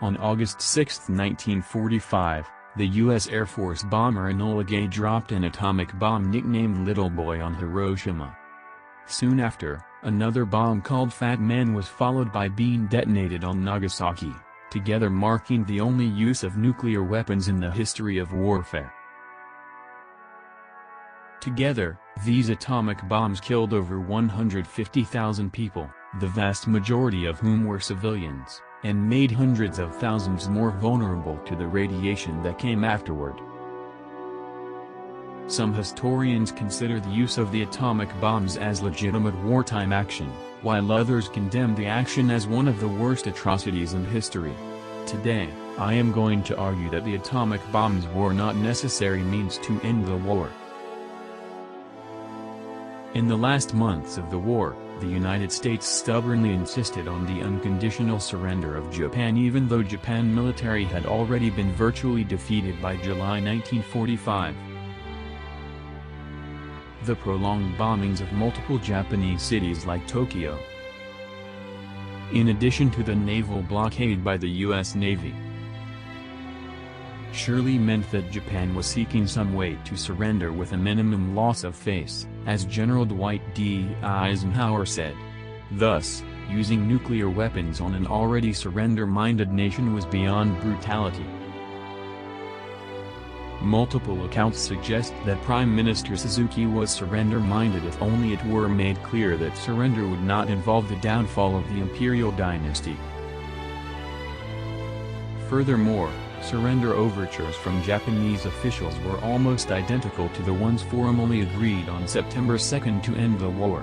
On August 6, 1945, the U.S. Air Force bomber Enola Gay dropped an atomic bomb nicknamed Little Boy on Hiroshima. Soon after, another bomb called Fat Man was followed by being detonated on Nagasaki, together marking the only use of nuclear weapons in the history of warfare. Together, these atomic bombs killed over 150,000 people, the vast majority of whom were civilians, and made hundreds of thousands more vulnerable to the radiation that came afterward. Some historians consider the use of the atomic bombs as legitimate wartime action, while others condemn the action as one of the worst atrocities in history. Today, I am going to argue that the atomic bombs were not necessary means to end the war. In the last months of the war, the United States stubbornly insisted on the unconditional surrender of Japan even though Japan military had already been virtually defeated by July 1945. The prolonged bombings of multiple Japanese cities like Tokyo, in addition to the naval blockade by the U.S. Navy, surely meant that Japan was seeking some way to surrender with a minimum loss of face, as General Dwight D. Eisenhower said. Thus, using nuclear weapons on an already surrender-minded nation was beyond brutality. Multiple accounts suggest that Prime Minister Suzuki was surrender-minded if only it were made clear that surrender would not involve the downfall of the imperial dynasty. Furthermore, surrender overtures from Japanese officials were almost identical to the ones formally agreed on September 2 to end the war.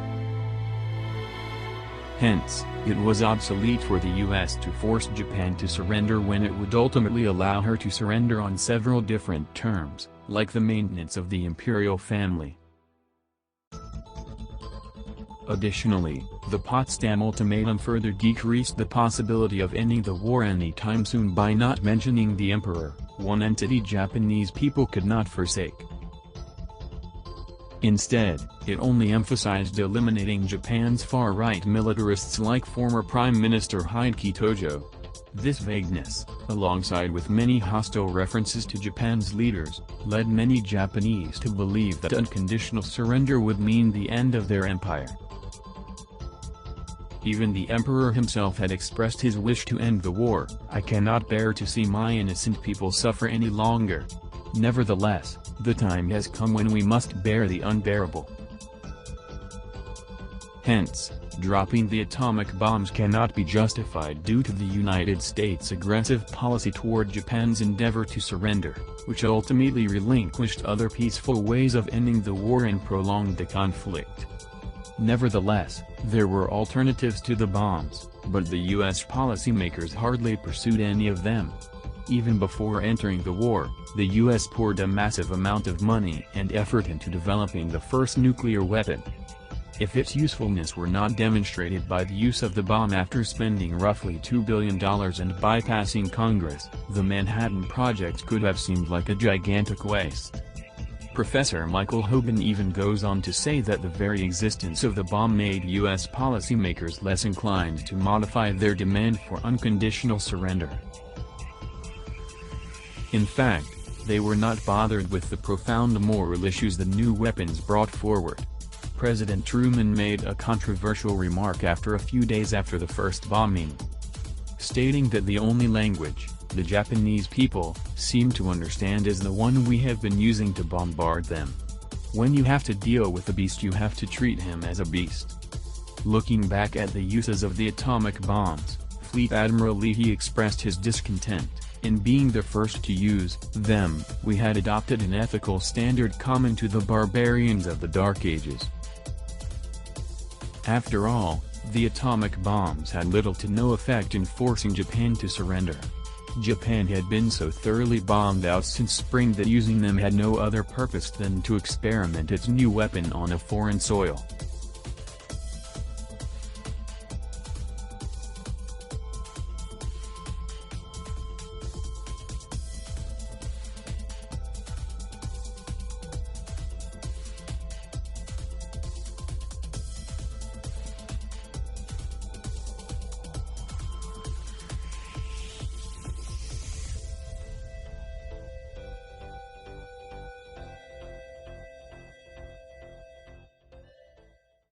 Hence, it was obsolete for the U.S. to force Japan to surrender when it would ultimately allow her to surrender on several different terms, like the maintenance of the imperial family. Additionally, the Potsdam Ultimatum further decreased the possibility of ending the war anytime soon by not mentioning the emperor, one entity Japanese people could not forsake. Instead, it only emphasized eliminating Japan's far-right militarists like former Prime Minister Hideki Tojo. This vagueness, alongside with many hostile references to Japan's leaders, led many Japanese to believe that unconditional surrender would mean the end of their empire. Even the emperor himself had expressed his wish to end the war. "I cannot bear to see my innocent people suffer any longer. Nevertheless, the time has come when we must bear the unbearable." Hence, dropping the atomic bombs cannot be justified due to the United States' aggressive policy toward Japan's endeavor to surrender, which ultimately relinquished other peaceful ways of ending the war and prolonged the conflict. Nevertheless, there were alternatives to the bombs, but the U.S. policymakers hardly pursued any of them. Even before entering the war, the U.S. poured a massive amount of money and effort into developing the first nuclear weapon. If its usefulness were not demonstrated by the use of the bomb after spending roughly $2 billion and bypassing Congress, the Manhattan Project could have seemed like a gigantic waste. Professor Michael Hogan even goes on to say that the very existence of the bomb made U.S. policymakers less inclined to modify their demand for unconditional surrender. In fact, they were not bothered with the profound moral issues the new weapons brought forward. President Truman made a controversial remark after a few days after the first bombing, stating that the only language the Japanese people seem to understand is the one we have been using to bombard them. When you have to deal with a beast, you have to treat him as a beast. Looking back at the uses of the atomic bombs, Fleet Admiral Leahy expressed his discontent. "In being the first to use them, we had adopted an ethical standard common to the barbarians of the Dark Ages." After all, the atomic bombs had little to no effect in forcing Japan to surrender. Japan had been so thoroughly bombed out since spring that using them had no other purpose than to experiment its new weapon on a foreign soil.